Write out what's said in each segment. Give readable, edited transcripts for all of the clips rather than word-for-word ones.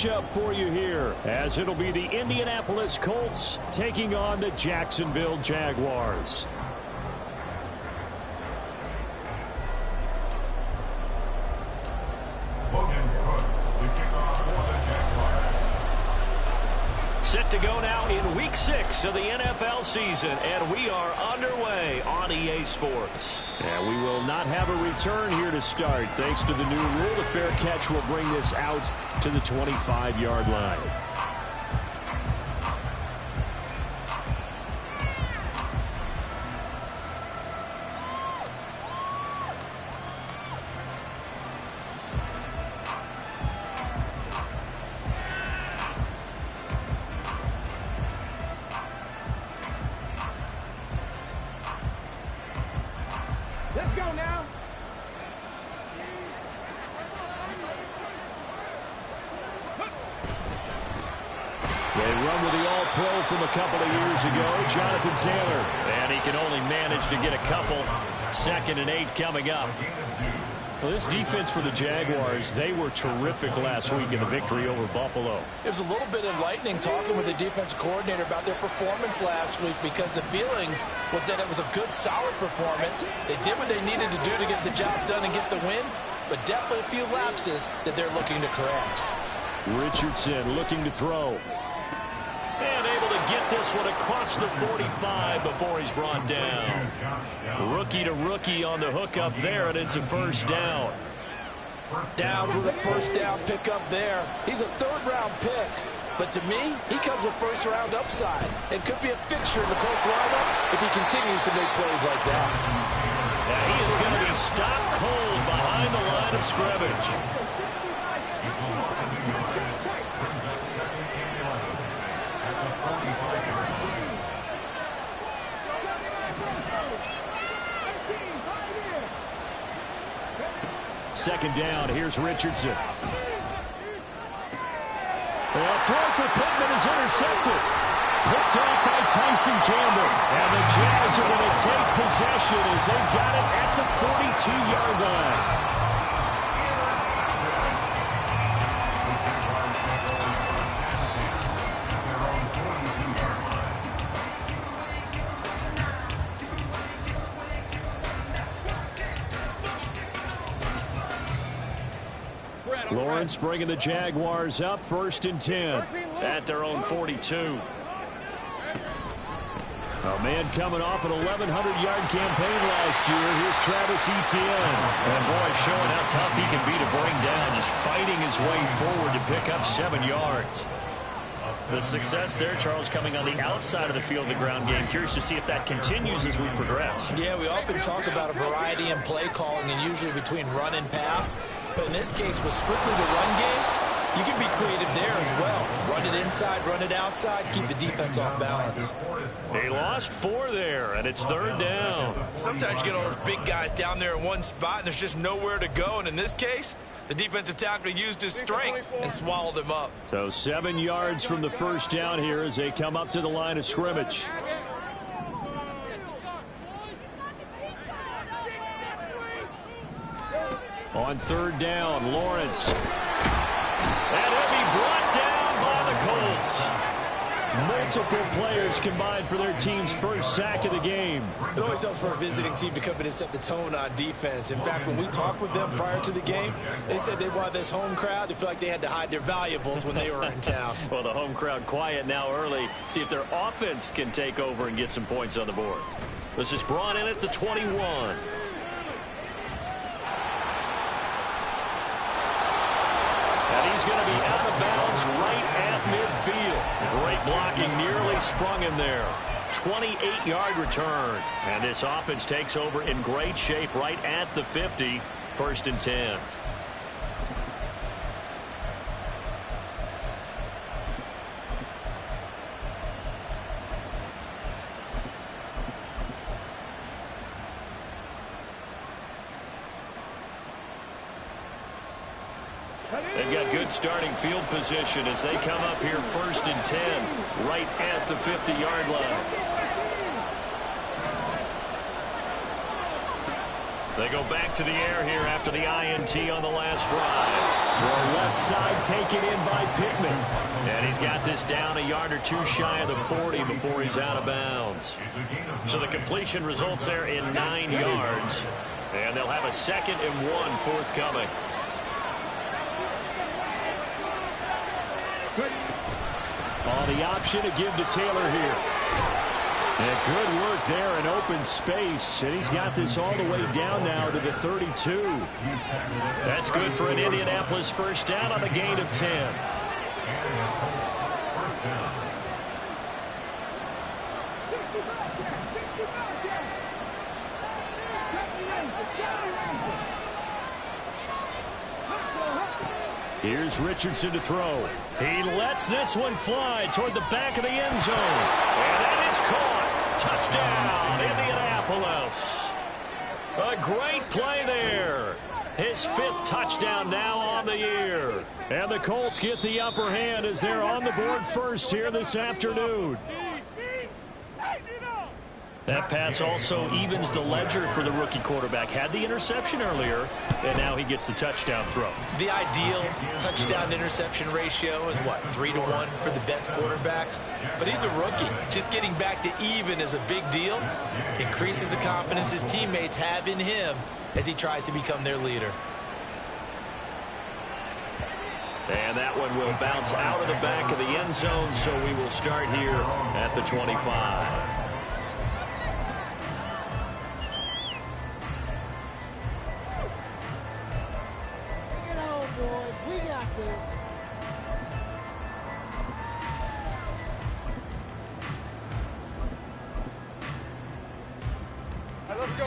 matchup for you here, as it'll be the Indianapolis Colts taking on the Jacksonville Jaguars. Set to go now in Week 6 of the NFL season, and we are underway on EA Sports. And we will not have a return here to start. Thanks to the new rule, the fair catch will bring this out to the 25-yard line. Let's go now. They run with the All-Pro from a couple of years ago, Jonathan Taylor. And he can only manage to get a couple. 2nd and 8 coming up. Well, this defense for the Jaguars, they were terrific last week in the victory over Buffalo. It was a little bit enlightening talking with the defensive coordinator about their performance last week, because the feeling was that it was a good, solid performance. They did what they needed to do to get the job done and get the win, but definitely a few lapses that they're looking to correct. Richardson looking to throw. And able to get this one across the 45 before he's brought down. Rookie to rookie on the hookup there, and it's a first down. Downs with a first down pickup there. He's a 3rd-round pick, but to me, he comes with first-round upside and could be a fixture in the Colts lineup if he continues to make plays like that. Now he is going to be stopped cold behind the line of scrimmage. Second down, here's Richardson. A throw for Pittman is intercepted. Picked off by Tyson Campbell. And the Jags are going to take possession as they got it at the 42-yard line. Lawrence bringing the Jaguars up, 1st and 10 at their own 42. A man coming off an 1,100-yard campaign last year. Here's Travis Etienne. And boy, showing how tough he can be to bring down, just fighting his way forward to pick up 7 yards. The success there, Charles, coming on the outside of the field, the ground game. Curious to see if that continues as we progress. Yeah, we often talk about a variety in play calling and usually between run and pass. But in this case, with strictly the run game, you can be creative there as well. Run it inside, run it outside, keep the defense off balance. They lost 4 there, and it's 3rd down. Sometimes you get all those big guys down there in one spot, and there's just nowhere to go. And in this case, the defensive tackle used his strength and swallowed him up. So 7 yards from the first down here as they come up to the line of scrimmage. On 3rd down, Lawrence. And he'll be brought down by the Colts. Multiple players combined for their team's first sack of the game. It always helps for a visiting team to come in and set the tone on defense. In fact, when we talked with them prior to the game, they said they wanted this home crowd to feel like they had to hide their valuables when they were in town. Well, the home crowd quiet now early. See if their offense can take over and get some points on the board. This is brought in at the 21. And he's going to be out of bounds right at midfield. Great blocking, nearly sprung him there. 28-yard return. And this offense takes over in great shape right at the 50. 1st and 10. They've got good starting field position as they come up here 1st and 10 right at the 50-yard line. They go back to the air here after the INT on the last drive. Throw left side taken in by Pittman. And he's got this down a yard or two shy of the 40 before he's out of bounds. So the completion results there in 9 yards. And they'll have a 2nd and 1 forthcoming. On the option to give to Taylor here. And good work there in open space. And he's got this all the way down now to the 32. That's good for an Indianapolis first down on the gain of 10. Here's Richardson to throw. He lets this one fly toward the back of the end zone. And that is caught. Touchdown, Indianapolis. A great play there. His 5th touchdown now on the year. And the Colts get the upper hand as they're on the board first here this afternoon. That pass also evens the ledger for the rookie quarterback. Had the interception earlier, and now he gets the touchdown throw. The ideal touchdown-interception ratio is, what, 3-to-1 for the best quarterbacks? But he's a rookie. Just getting back to even is a big deal. Increases the confidence his teammates have in him as he tries to become their leader. And that one will bounce out of the back of the end zone, so we will start here at the 25.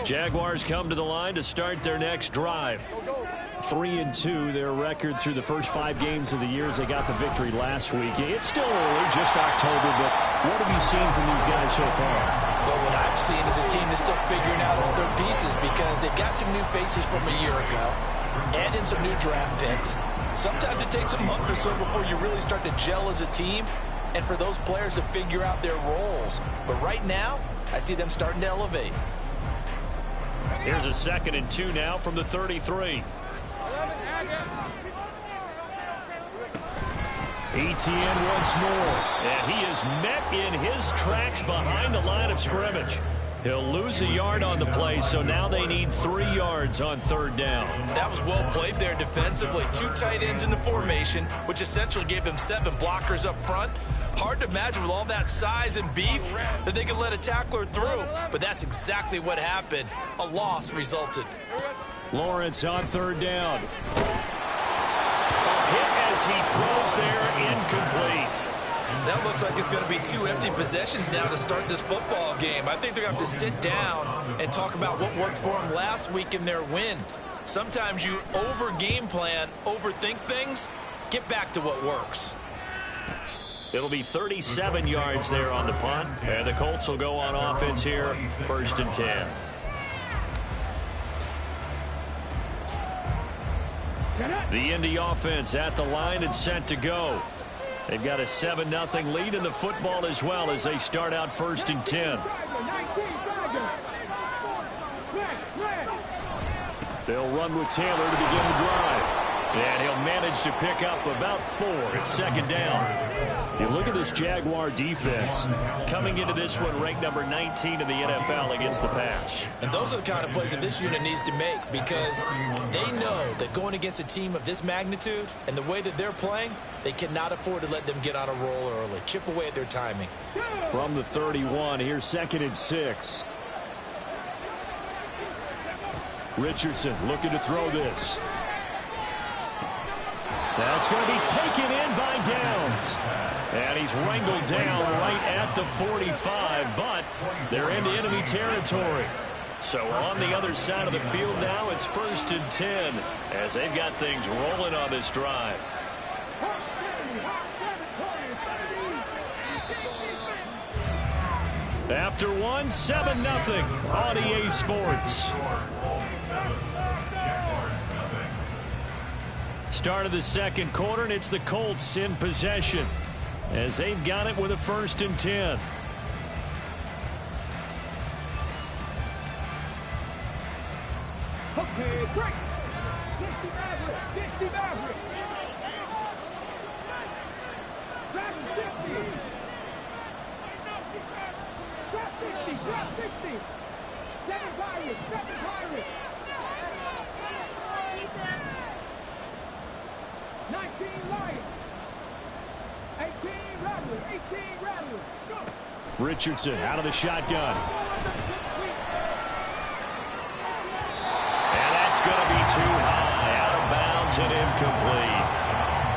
Jaguars come to the line to start their next drive. 3-2, their record through the first 5 games of the year as they got the victory last week. It's still early, just October, but what have you seen from these guys so far? Well, what I've seen is a team that's still figuring out all their pieces because they've got some new faces from a year ago and in some new draft picks. Sometimes it takes a month or so before you really start to gel as a team and for those players to figure out their roles. But right now, I see them starting to elevate. Here's a 2nd and 2 now from the 33. Etienne once more. And he is met in his tracks behind the line of scrimmage. He'll lose a yard on the play, so now they need 3 yards on 3rd down. That was well played there defensively. 2 tight ends in the formation, which essentially gave them 7 blockers up front. Hard to imagine with all that size and beef that they could let a tackler through, but that's exactly what happened. A loss resulted. Lawrence on 3rd down. A hit as he throws there, incomplete. That looks like it's going to be 2 empty possessions now to start this football game. I think they're going to have to sit down and talk about what worked for them last week in their win. Sometimes you over-game plan, overthink things, get back to what works. It'll be 37 yards there on the punt, and the Colts will go on offense here, 1st and 10. The Indy offense at the line and set to go. They've got a 7-0 lead in the football as well as they start out 1st and 10. They'll run with Taylor to begin the drive. And he'll manage to pick up about 4 at 2nd down. You look at this Jaguar defense coming into this one ranked number 19 in the NFL against the pass. And those are the kind of plays that this unit needs to make because they know that going against a team of this magnitude and the way that they're playing, they cannot afford to let them get on a roll early. Chip away at their timing. From the 31, here's 2nd and 6. Richardson looking to throw this. That's going to be taken in by Downs. And he's wrangled down right at the 45, but they're into enemy territory. So on the other side of the field now, it's 1st and 10 as they've got things rolling on this drive. After 1, 7-0 on EA Sports. Start of the 2nd quarter, and it's the Colts in possession as they've got it with a 1st and 10. Richardson out of the shotgun. And that's going to be too high, out of bounds and incomplete.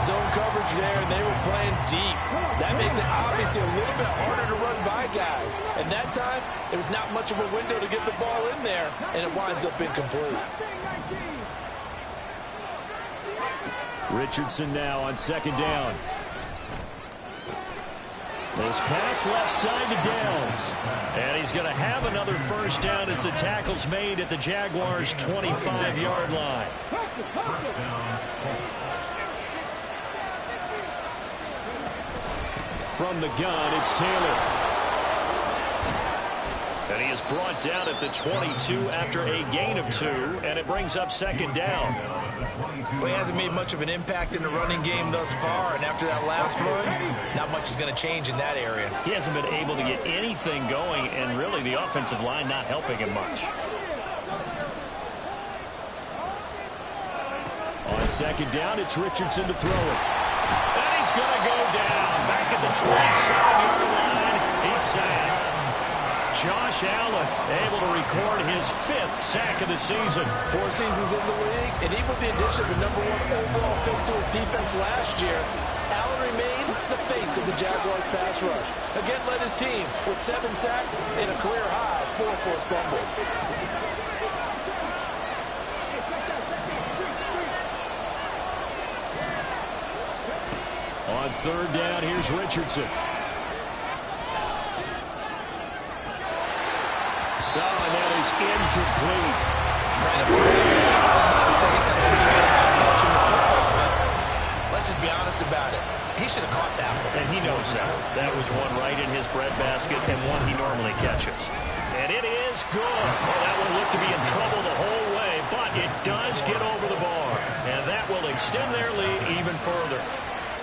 Zone coverage there, and they were playing deep. That makes it obviously a little bit harder to run by guys. And that time, there was not much of a window to get the ball in there, and it winds up incomplete. Richardson now on second down. This pass left side to Downs. And he's going to have another first down as the tackle's made at the Jaguars' 25-yard line. From the gun, it's Taylor. And he is brought down at the 22 after a gain of 2, and it brings up second down. Well, he hasn't made much of an impact in the running game thus far, and after that last run, not much is going to change in that area. He hasn't been able to get anything going, and really the offensive line not helping him much. On second down, it's Richardson to throw it. And he's going to go down. Back at the 27-yard line, he's sacked. Josh Allen able to record his 5th sack of the season. 4 seasons in the league, and even with the addition of the #1 overall pick to his defense last year, Allen remained the face of the Jaguars pass rush. Again, led his team with 7 sacks and a career-high 4 forced fumbles. On third down, here's Richardson. Oh, and that is incomplete. Right up to the I was about to say he's had a pretty good eye catching the football, but let's just be honest about it. He should have caught that one. And he knows that. That was one right in his breadbasket and one he normally catches. And it is good. Well, that one looked to be in trouble the whole way, but it does get over the bar. And that will extend their lead even further.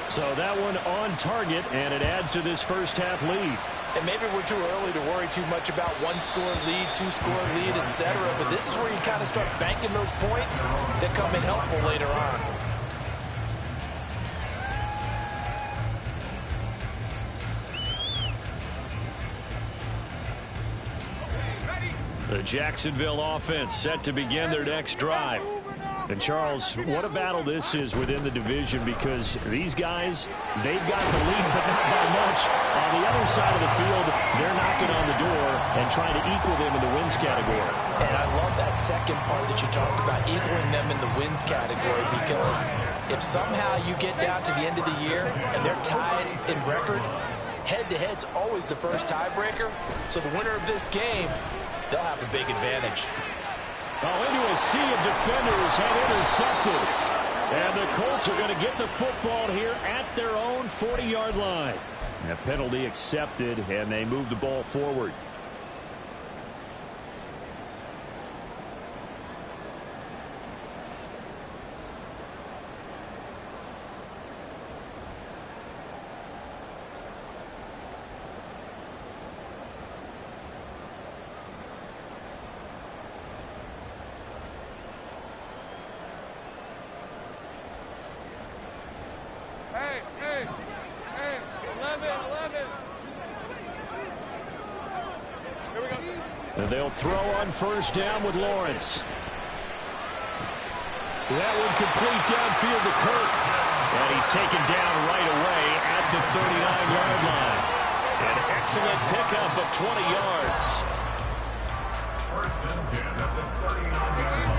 So that one on target, and it adds to this first half lead. And maybe we're too early to worry too much about 1-score lead, 2-score lead, etc. But this is where you kind of start banking those points that come in helpful later on. The Jacksonville offense set to begin their next drive. And, Charles, what a battle this is within the division, because these guys, they've got the lead, but not by much. On the other side of the field, they're knocking on the door and trying to equal them in the wins category. And I love that second part that you talked about, equaling them in the wins category, because if somehow you get down to the end of the year and they're tied in record, head-to-head's always the first tiebreaker. So the winner of this game, they'll have a big advantage. Into a sea of defenders have intercepted. And the Colts are going to get the football here at their own 40-yard line. A penalty accepted, and they move the ball forward. Hey, 11. Here we go. And they'll throw on first down with Lawrence. That one complete downfield to Kirk. And he's taken down right away at the 39-yard line. An excellent pickup of 20 yards. First and 10 at the 39-yard line.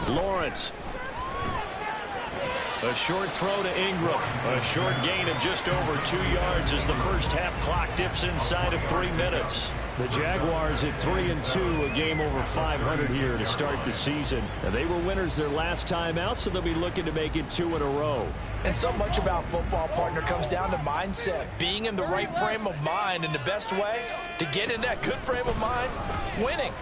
Lawrence. A short throw to Ingram. A short gain of just over 2 yards as the first half clock dips inside of 3 minutes. The Jaguars at 3-2, a game over 500 here to start the season. And they were winners their last time out, so they'll be looking to make it 2 in a row. And so much about football, partner, comes down to mindset. Being in the right frame of mind, and the best way to get in that good frame of mind, winning.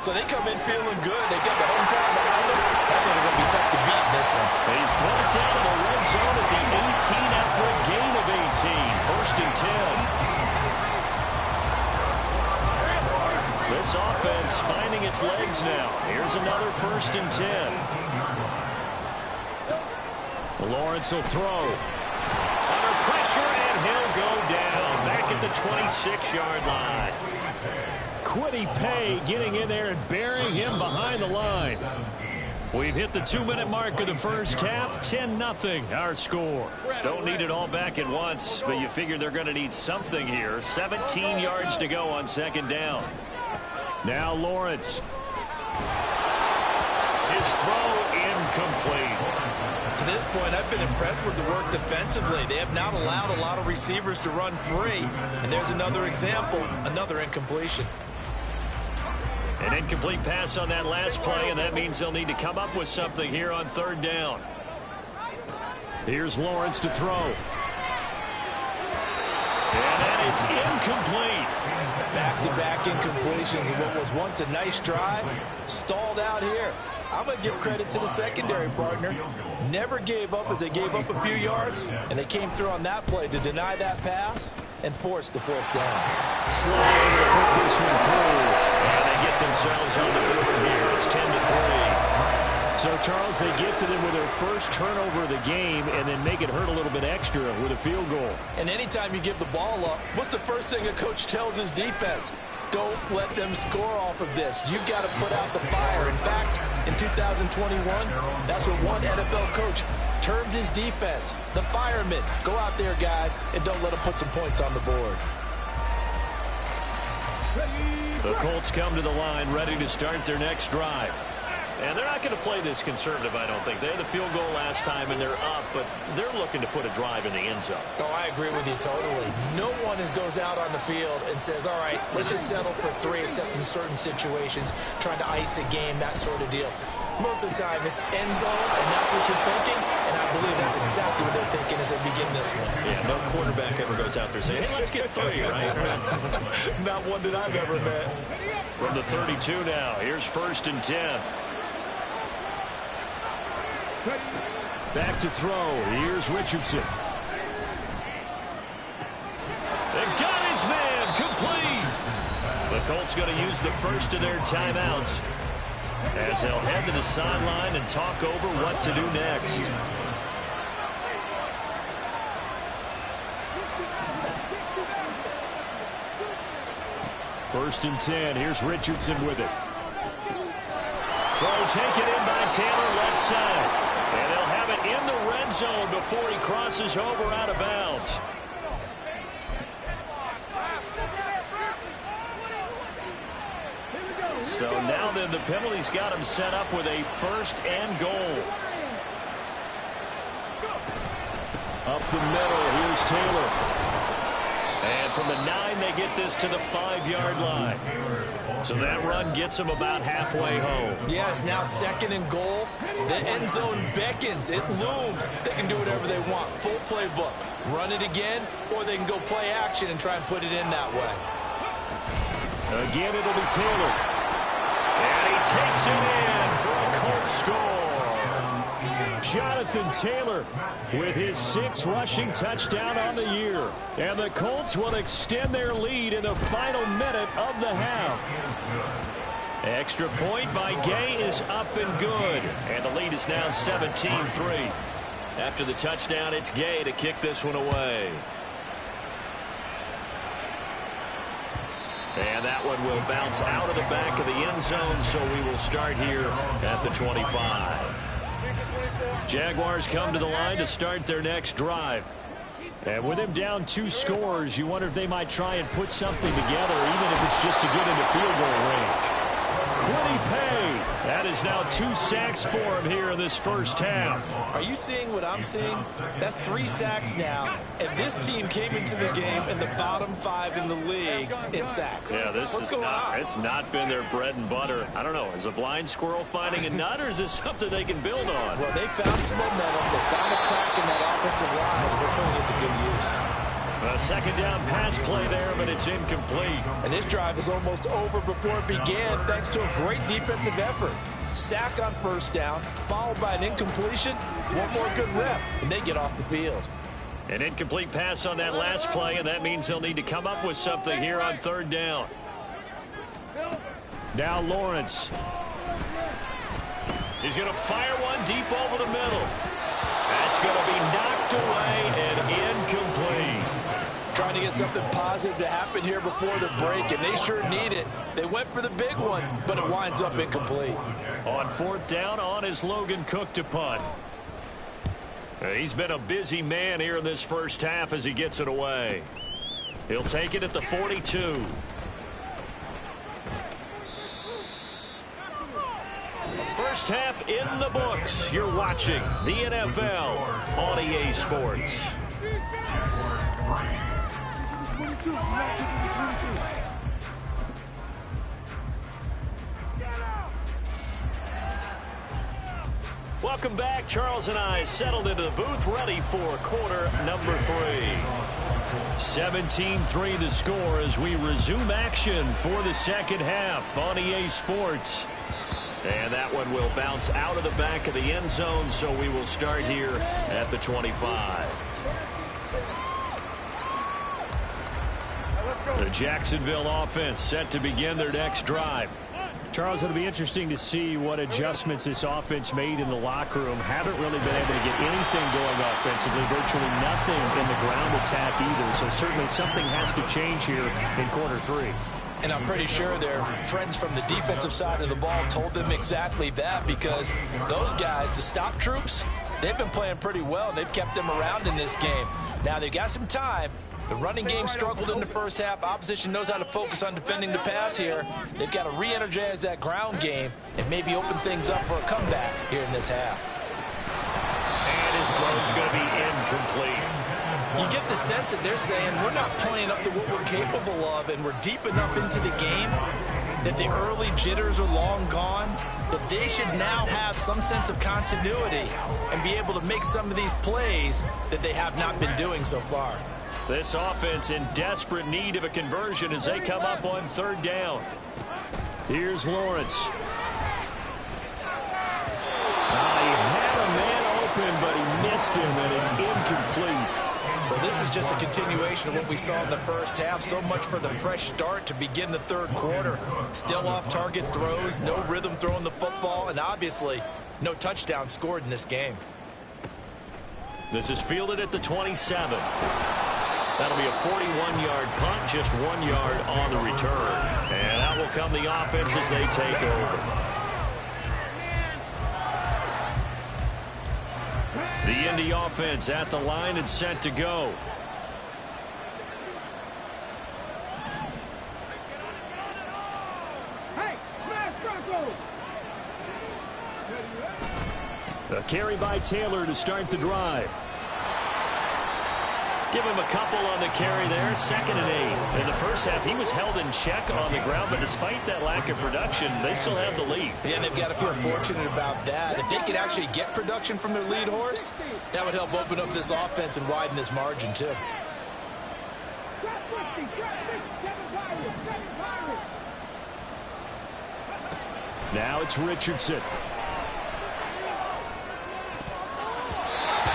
So they come in feeling good. They get the home crowd behind them. I think they're going to be tough to beat in this one. He's brought down in the red zone at the 18 after a gain of 18. 1st and 10. This offense finding its legs now. Here's another 1st and 10. Lawrence will throw. Under pressure, and he'll go down. Back at the 26-yard line. Quiddy Pay getting in there and burying him behind the line. We've hit the 2-minute mark of the first half. 10-0 our score. Don't need it all back at once, but you figure they're going to need something here. 17 yards to go on 2nd down. Now Lawrence. His throw incomplete. To this point, I've been impressed with the work defensively. They have not allowed a lot of receivers to run free. And there's another example, another incompletion. An incomplete pass on that last play, and that means they'll need to come up with something here on 3rd down. Here's Lawrence to throw. And that is incomplete. Back-to-back incompletions of what was once a nice drive, stalled out here. I'm going to give credit to the secondary, partner. Never gave up as they gave up a few yards, and they came through on that play to deny that pass and force the 4th down. Slide to put this one through. And they get themselves on the board here. It's 10-3. So, Charles, they get to them with their first turnover of the game and then make it hurt a little bit extra with a field goal. And anytime you give the ball up, what's the first thing a coach tells his defense? Don't let them score off of this. You've got to put out the fire. In fact, in 2021, that's what one NFL coach termed his defense, the firemen. Go out there, guys, and don't let them put some points on the board. The Colts come to the line ready to start their next drive. And they're not going to play this conservative, I don't think. They had the field goal last time, and they're up, but they're looking to put a drive in the end zone. Oh, I agree with you totally. No one goes out on the field and says, all right, let's just settle for 3, except in certain situations, trying to ice a game, that sort of deal. Most of the time, it's end zone, and that's what you're thinking, and I believe that's exactly what they're thinking as they begin this one. Yeah, no quarterback ever goes out there saying, hey, let's get 3, right? Not one that I've ever met. From the 32 now, here's 1st and 10. Back to throw. Here's Richardson. They got his man complete. The Colts going to use the first of their timeouts as they'll head to the sideline and talk over what to do next. First and 10. Here's Richardson with it. Throw taken in by Taylor left side. And they'll have it in the red zone before he crosses over out of bounds. So now then the penalty's got him set up with a 1st and goal. Up the middle, here's Taylor. And from the 9, they get this to the 5-yard line. So that run gets them about halfway home. Yes, now 2nd and goal. The end zone beckons. It looms. They can do whatever they want. Full playbook. Run it again, or they can go play action and try and put it in that way. Again, it'll be Taylor. And he takes it in for a Colts score. Jonathan Taylor with his 6th rushing touchdown on the year. And the Colts will extend their lead in the final minute of the half. Extra point by Gay is up and good. And the lead is now 17-3. After the touchdown, it's Gay to kick this one away. And that one will bounce out of the back of the end zone, so we will start here at the 25. Jaguars come to the line to start their next drive. And with him down 2 scores, you wonder if they might try and put something together, even if it's just to get into field goal range. Quiddy Pay That is now 2 sacks for him here in this first half. Are you seeing what I'm seeing? That's 3 sacks now, and this team came into the game in the bottom 5 in the league in sacks. Yeah, What's going on? It's not been their bread and butter. I don't know. Is a blind squirrel finding a nut, or is this something they can build on? Well, they found some momentum. They found a crack in that offensive line, and they're putting it to good use. A second down pass play there, but it's incomplete. And this drive is almost over before it began thanks to a great defensive effort. Sack on first down, followed by an incompletion. One more good rep, and they get off the field. An incomplete pass on that last play, and that means they'll need to come up with something here on third down. Now Lawrence. He's going to fire one deep over the middle. That's going to be knocked away and incomplete. Trying to get something positive to happen here before the break, and they sure need it. They went for the big one, but it winds up incomplete. On fourth down, on is Logan Cook to punt. He's been a busy man here in this first half as he gets it away. He'll take it at the 42. First half in the books. You're watching the NFL on EA Sports. Welcome back. Charles and I settled into the booth, ready for quarter number 3. 17-3 the score as we resume action for the second half on EA Sports. And that one will bounce out of the back of the end zone, so we will start here at the 25. The Jacksonville offense set to begin their next drive. Charles, it'll be interesting to see what adjustments this offense made in the locker room. Haven't really been able to get anything going offensively, virtually nothing in the ground attack either. So certainly something has to change here in quarter 3. And I'm pretty sure their friends from the defensive side of the ball told them exactly that, because those guys, the stop troops, they've been playing pretty well, and they've kept them around in this game. Now, they've got some time. The running game struggled in the first half. Opposition knows how to focus on defending the pass here. They've got to re-energize that ground game and maybe open things up for a comeback here in this half. And his throw is going to be incomplete. You get the sense that they're saying we're not playing up to what we're capable of, and we're deep enough into the game that the early jitters are long gone, that they should now have some sense of continuity and be able to make some of these plays that they have not been doing so far. This offense in desperate need of a conversion as they come up on third down. Here's Lawrence. He had a man open, but he missed him, and it's incomplete. Well, this is just a continuation of what we saw in the first half. So much for the fresh start to begin the third quarter. Still off-target throws, no rhythm throwing the football, and obviously no touchdown scored in this game. This is fielded at the 27. That'll be a 41-yard punt, just 1 yard on the return. And out will come the offense as they take over. The Indy offense at the line and set to go. A carry by Taylor to start the drive. Give him a couple on the carry there. 2nd and 8. In the first half, he was held in check on the ground, but despite that lack of production, they still have the lead. Yeah, and they've got to feel fortunate about that. If they could actually get production from their lead horse, that would help open up this offense and widen this margin, too. Now it's Richardson.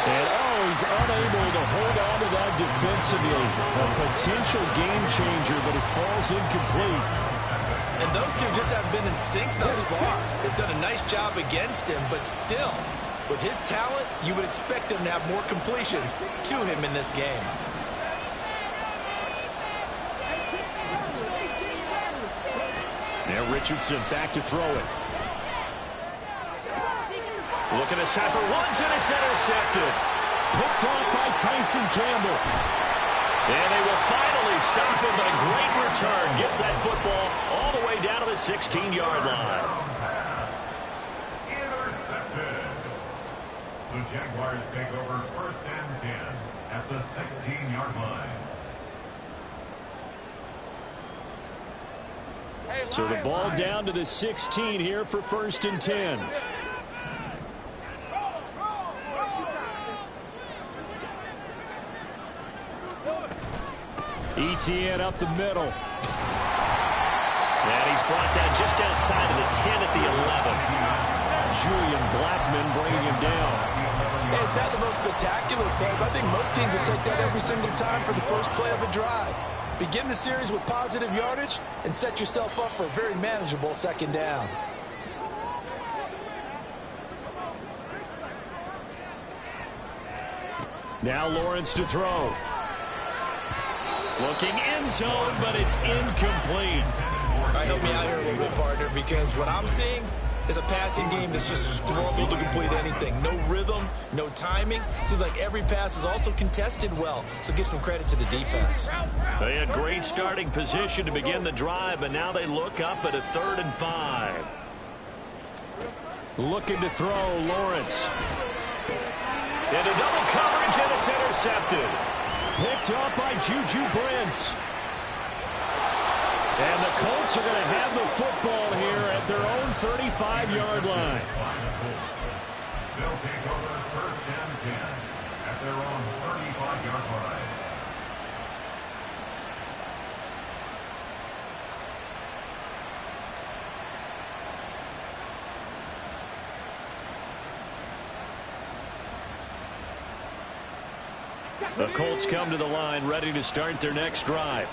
And he's unable to hold on to that defensively. A potential game changer, but it falls incomplete. And those two just haven't been in sync thus far. They've done a nice job against him, but still, with his talent, you would expect them to have more completions to him in this game. Now Richardson back to throw it. Looking at shot for ones, and it's intercepted. Picked off by Tyson Campbell. And they will finally stop him, but a great return gets that football all the way down to the 16-yard line. The Jaguars take over 1st and 10 at the 16-yard line. So the ball down to the 16 here for 1st and 10. ETN up the middle. And he's brought down just outside of the 10 at the 11. Julian Blackman bringing him down. Hey, it's not the most spectacular play, but I think most teams will take that every single time for the first play of a drive. Begin the series with positive yardage and set yourself up for a very manageable 2nd down. Now Lawrence to throw. Looking end zone, but it's incomplete. All right, help me out here a little bit, partner, because what I'm seeing is a passing game that's just struggled to complete anything. No rhythm, no timing. Seems like every pass is also contested well, so give some credit to the defense. They had great starting position to begin the drive, but now they look up at a 3rd and 5. Looking to throw, Lawrence. Into double coverage, and it's intercepted. Picked up by Juju Brents. And the Colts are going to have the football here at their own 35-yard line. They'll take over 1st and 10 at their own 35-yard line. The Colts come to the line ready to start their next drive.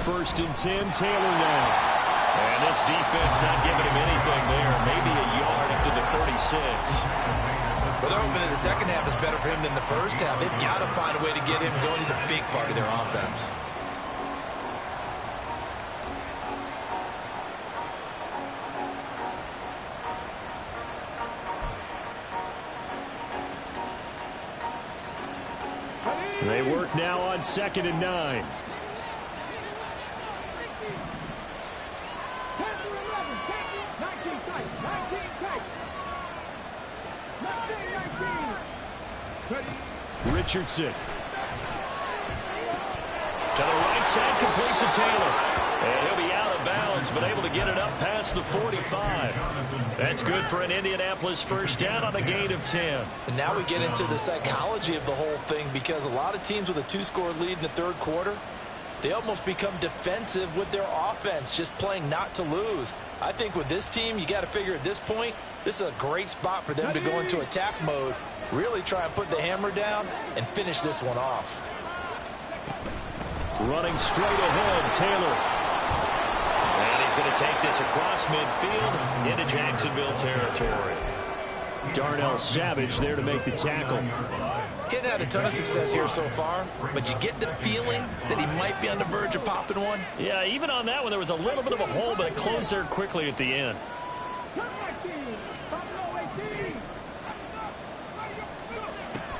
1st and 10, Taylor now. And this defense not giving him anything there. Maybe a yard up to the 36. But they're hoping that the 2nd half is better for him than the 1st half. They've got to find a way to get him going. He's a big part of their offense. They work now on 2nd and 9. Richardson. To the right side, complete to Taylor. And he'll be out of bounds, but able to get it up past the 45. That's good for an Indianapolis 1st down on a gain of 10. And now we get into the psychology of the whole thing, because a lot of teams with a 2-score lead in the 3rd quarter, they almost become defensive with their offense, just playing not to lose. I think with this team, you got to figure at this point, this is a great spot for them to go into attack mode, really try and put the hammer down and finish this one off. Running straight ahead, Taylor. And he's going to take this across midfield into Jacksonville territory. Darnell Savage there to make the tackle. He hadn't had a ton of success here so far, but you get the feeling that he might be on the verge of popping one. Yeah, even on that one, there was a little bit of a hole, but it closed there quickly at the end.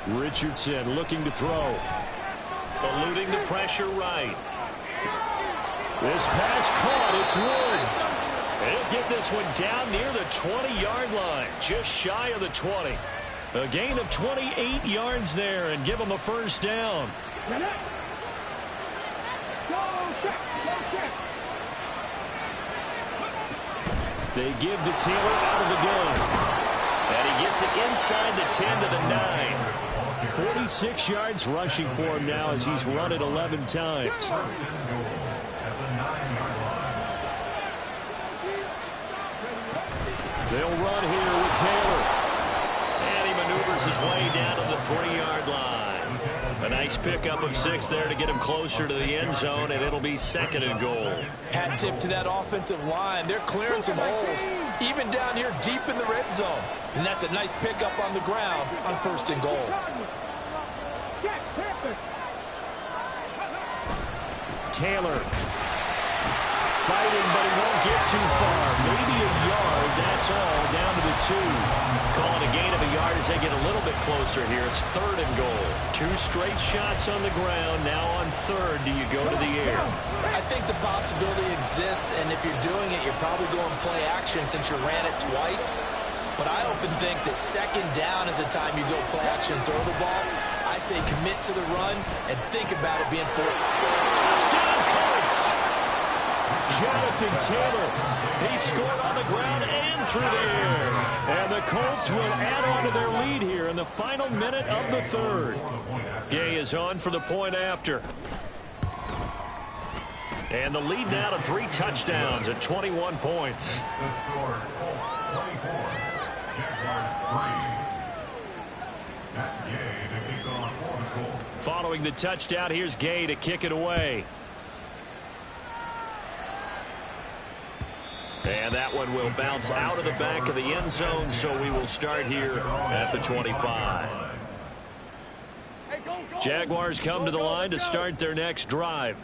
Richardson looking to throw. Eluding the pressure right. This pass caught. It's Woods. He'll get this one down near the 20-yard line, just shy of the 20. A gain of 28 yards there and give him a 1st down. They give to Taylor out of the gun. And he gets it inside the 10 to the 9. 46 yards rushing for him now as he's run it 11 times. They'll run here with Taylor. And he maneuvers his way down to the 3-yard line. A nice pickup of 6 there to get him closer to the end zone, and it'll be 2nd and goal. Hat tip to that offensive line. They're clearing some holes, even down here deep in the red zone. And that's a nice pickup on the ground on 1st and goal. Taylor fighting, but he won't get too far. Maybe a yard, that's all, down to the 2. Calling a gain of a yard as they get a little bit closer here. It's 3rd and goal. 2 straight shots on the ground. Now on 3rd, do you go to the air? I think the possibility exists, and if you're doing it, you're probably going play action since you ran it twice. but I often think that second down is a time you go play action and throw the ball. I say commit to the run and think about it being fourth. Touchdown, Colts! Jonathan Taylor, he scored on the ground and through the air. And the Colts will add on to their lead here in the final minute of the third. Gay is on for the point after. And the lead now to 3 touchdowns at 21 points. The score, Colts 24, Jaguars 3. Matt Gay to kick off for the Colts. Following the touchdown, here's Gay to kick it away. And that one will bounce out of the back of the end zone, so we will start here at the 25. Jaguars come to the line to start their next drive.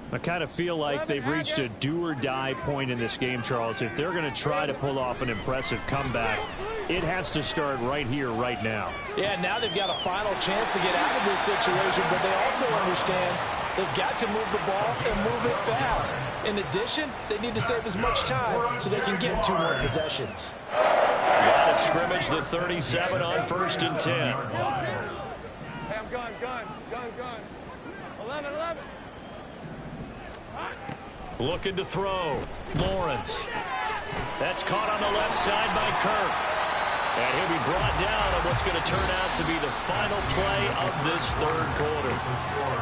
I kind of feel like they've reached a do-or-die point in this game, Charles. If they're going to try to pull off an impressive comeback, it has to start right here, right now. Yeah, now they've got a final chance to get out of this situation, but they also understand they've got to move the ball and move it fast. In addition, they need to save as much time so they can get 2 more possessions. Line of scrimmage, the 37 on 1st and 10. Hey, I'm gun. 11. Looking to throw. Lawrence. That's caught on the left side by Kirk. And he'll be brought down on what's going to turn out to be the final play of this third quarter.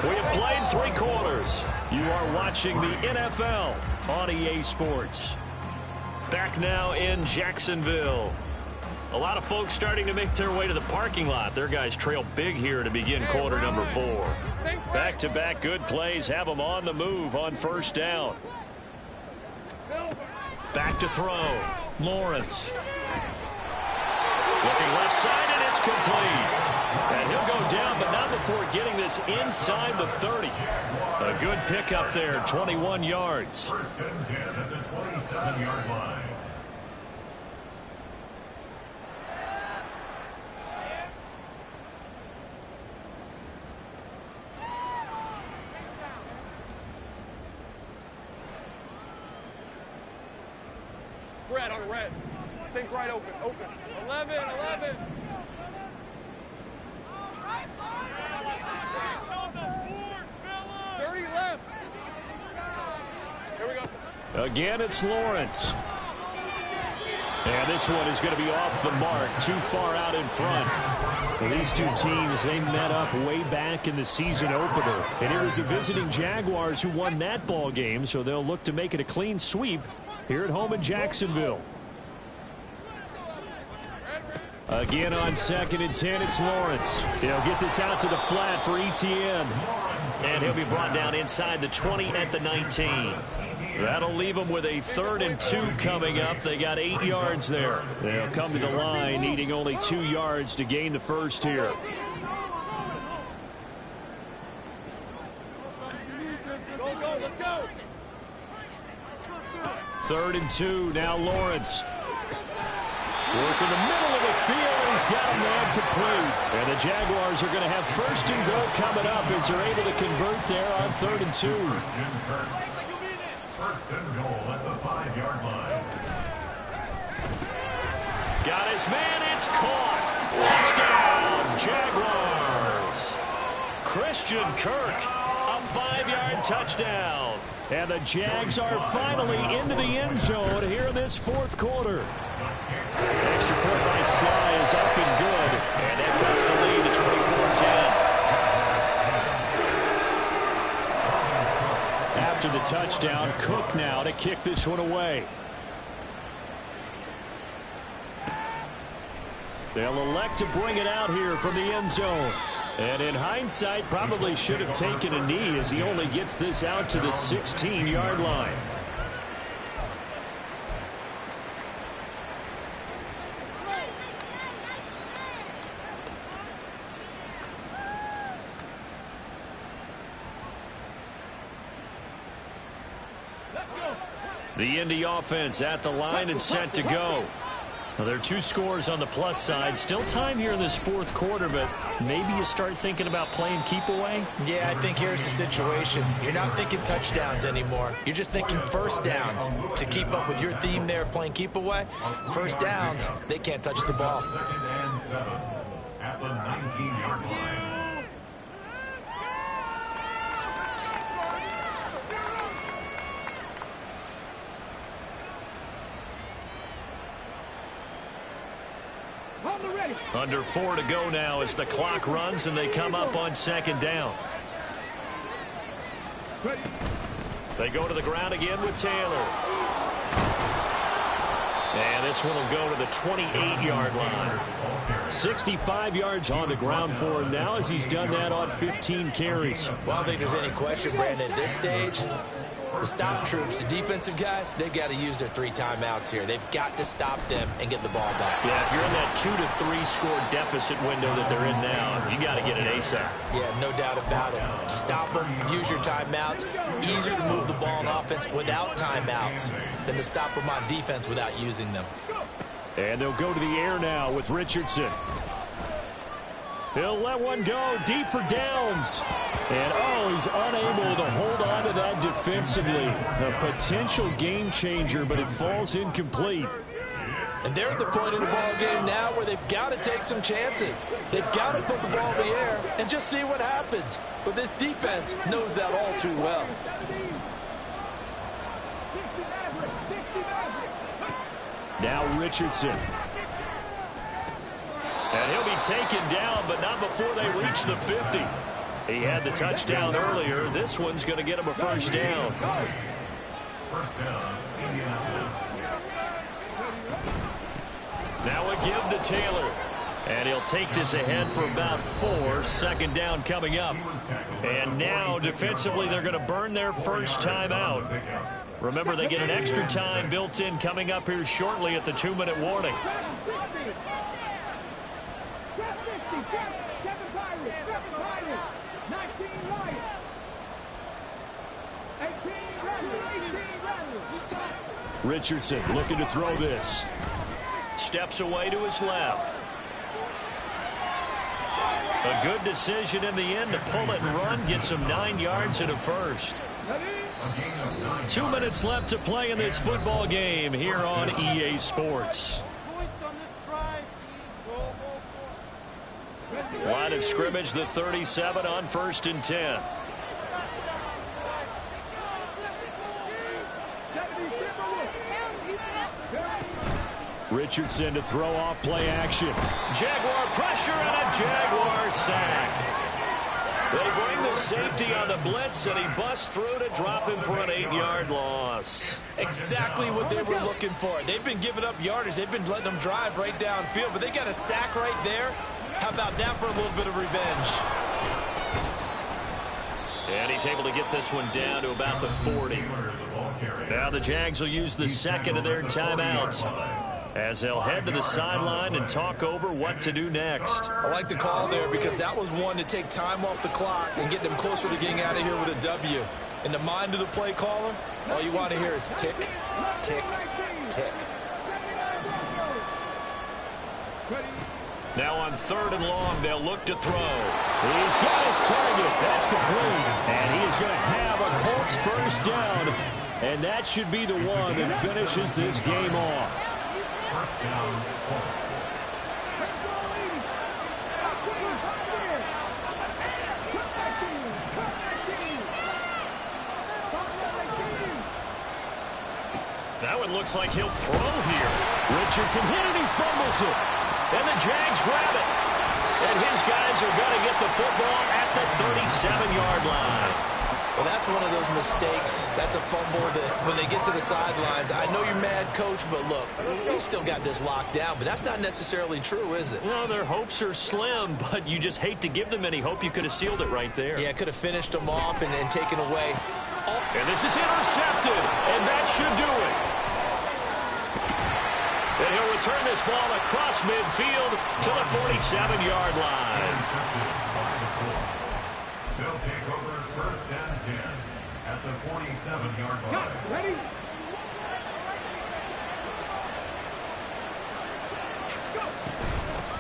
We have played 3 quarters. You are watching the NFL on EA Sports. Back now in Jacksonville. A lot of folks starting to make their way to the parking lot. Their guys trail big here to begin quarter number 4. Back-to-back good plays have them on the move on 1st down. Back to throw. Lawrence. Looking left side, and it's complete. And he'll go down, but not before getting this inside the 30. A good pickup there, 21 yards. 1st and 10 at the 27-yard line. Red on red. Think right open. 11. On the board, Phillips. 30 left. Here we go. Again, it's Lawrence. And this one is going to be off the mark, too far out in front. Well, these 2 teams, they met up way back in the season opener. And it was the visiting Jaguars who won that ball game, so they'll look to make it a clean sweep here at home in Jacksonville. Again on 2nd and 10, it's Lawrence. He'll get this out to the flat for Etienne. And he'll be brought down inside the 20 at the 19. That'll leave them with a 3rd and 2 coming up. They got 8 yards there. They'll come to the line needing only 2 yards to gain the first here. Go, let's go. 3rd and 2, now Lawrence. Work in the middle of the field, and he's got a man complete. And the Jaguars are going to have 1st and goal coming up as they're able to convert there on 3rd and 2. 1st and goal at the 5-yard line. Got his man, it's caught. Touchdown, Jaguars. Christian Kirk, a 5-yard touchdown. And the Jags are finally into the end zone here in this 4th quarter. Extra point by Sly is up and good. And that cuts the lead to 24-10. After the touchdown, Cook now to kick this one away. They'll elect to bring it out here from the end zone. And in hindsight, probably should have taken a knee as he only gets this out to the 16-yard line. The Indy offense at the line and set to go. Well, there are 2 scores on the plus side. Still time here in this fourth quarter, but maybe you start thinking about playing keep away? Yeah, I think here's the situation. You're not thinking touchdowns anymore. You're just thinking first downs. To keep up with your theme there, playing keep away, first downs, they can't touch the ball. Second and 7 at the 19-yard line. Under 4 to go now as the clock runs and they come up on second down. They go to the ground again with Taylor. And this one will go to the 28-yard line. 65 yards on the ground for him now as he's done that on 15 carries. Well, I don't think there's any question, Brandon, at this stage. The stop troops, the defensive guys, they've got to use their 3 timeouts here. They've got to stop them and get the ball back. Yeah, if you're in that 2 to 3 score deficit window that they're in now, you got to get it ASAP. Yeah, no doubt about it. Stop them, use your timeouts. Easier to move the ball on offense without timeouts than to stop them on defense without using them. And they'll go to the air now with Richardson. He'll let one go deep for downs. And, he's unable to hold on to that defensively. A potential game changer, but it falls incomplete. And they're at the point in the ball game now where they've got to take some chances. They've got to put the ball in the air and just see what happens. But this defense knows that all too well. Now Richardson. And he'll be taken down, but not before they reach the 50. He had the touchdown earlier. This one's going to get him a first down. First down, Indianapolis. Now a give to Taylor. And he'll take this ahead for about 4. Second down coming up. And now defensively they're going to burn their first time out. Remember, they get an extra time built in coming up here shortly at the 2-minute warning. Richardson looking to throw this. Steps away to his left. A good decision in the end to pull it and run. Get some 9 yards and a first. 2 minutes left to play in this football game here on EA Sports. Line of scrimmage, the 37 on 1st and 10. Richardson to throw off play action. Jaguar pressure and a Jaguar sack. They bring the safety on the blitz, and he busts through to drop him for an 8-yard loss. Exactly what they were looking for. They've been giving up yardage. They've been letting them drive right downfield, but they got a sack right there. How about that for a little bit of revenge? And he's able to get this one down to about the 40. Now the Jags will use the second of their timeouts as they'll head to the sideline and talk over what to do next. I like the call there because that was one to take time off the clock and get them closer to getting out of here with a W. In the mind of the play caller, all you want to hear is tick, tick, tick. Now on 3rd and long, they'll look to throw. He's got his target. That's complete. And he is going to have a Colts first down. And that should be the one that finishes this game off. First down, Colts. That one looks like he'll throw here. Richardson hit it, he fumbles it. And the Jags grab it. And his guys are going to get the football at the 37-yard line. Well, that's one of those mistakes. That's a fumble that when they get to the sidelines, I know you're mad, Coach, but look, we still got this locked down. But that's not necessarily true, is it? Well, their hopes are slim, but you just hate to give them any hope. You could have sealed it right there. Yeah, could have finished them off and taken away. And this is intercepted, and that should do it. And he'll return this ball across midfield to the 47-yard line. They'll take over 1st and 10 at the 47-yard line. Ready?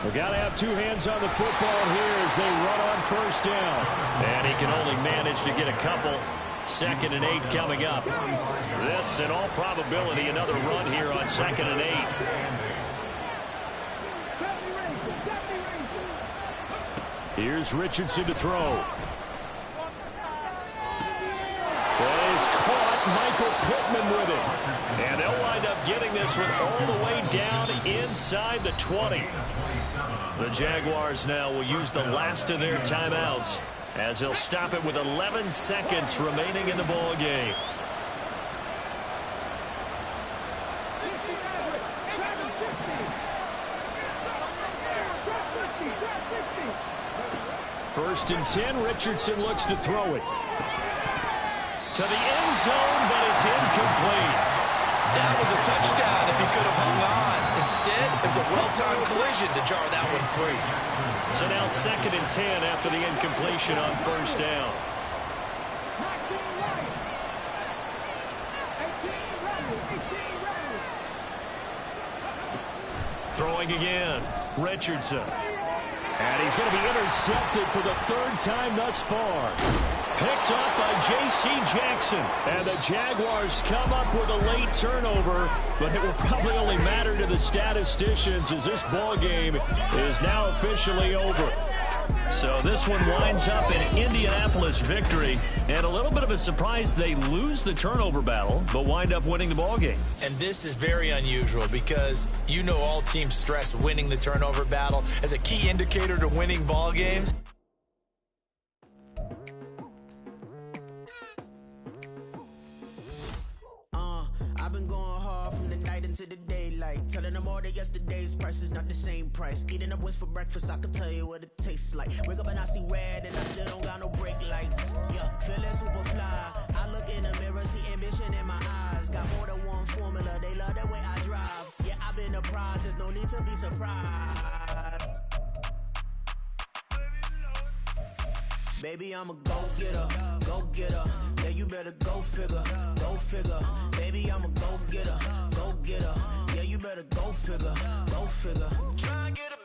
We got to have two hands on the football here as they run on first down. And he can only manage to get a couple. 2nd and 8 coming up. This, in all probability, another run here on 2nd and 8. Here's Richardson to throw. He's caught. Michael Pittman with it. And they'll wind up getting this one all the way down inside the 20. The Jaguars now will use the last of their timeouts as they'll stop it with 11 seconds remaining in the ball game. First and 10, Richardson looks to throw it. To the end zone, but it's incomplete. That was a touchdown if he could have hung on. Instead, it was a well-timed collision to jar that one free. So now 2nd and 10 after the incompletion on first down. Throwing again, Richardson. And he's going to be intercepted for the 3rd time thus far. Picked up by J.C. Jackson. And the Jaguars come up with a late turnover, but it will probably only matter to the statisticians as this ball game is now officially over. So this one winds up in Indianapolis victory. And a little bit of a surprise, they lose the turnover battle, but wind up winning the ball game. And this is very unusual because you know all teams stress winning the turnover battle as a key indicator to winning ball games. I've been going hard from the night into the daylight, telling them all that yesterday's price is not the same price. Eating up wings for breakfast, I can tell you what it tastes like. Wake up and I see red and I still don't got no brake lights. Yeah, feeling super fly. I look in the mirror, see ambition in my eyes. Got more than one formula, they love the way I drive. Yeah, I've been apprised, there's no need to be surprised. Baby, I'm a go-getter, go-getter. Yeah, you better go figure, go figure. Baby, I'm a go-getter, go-getter. Yeah, you better go figure, go figure. Try and get a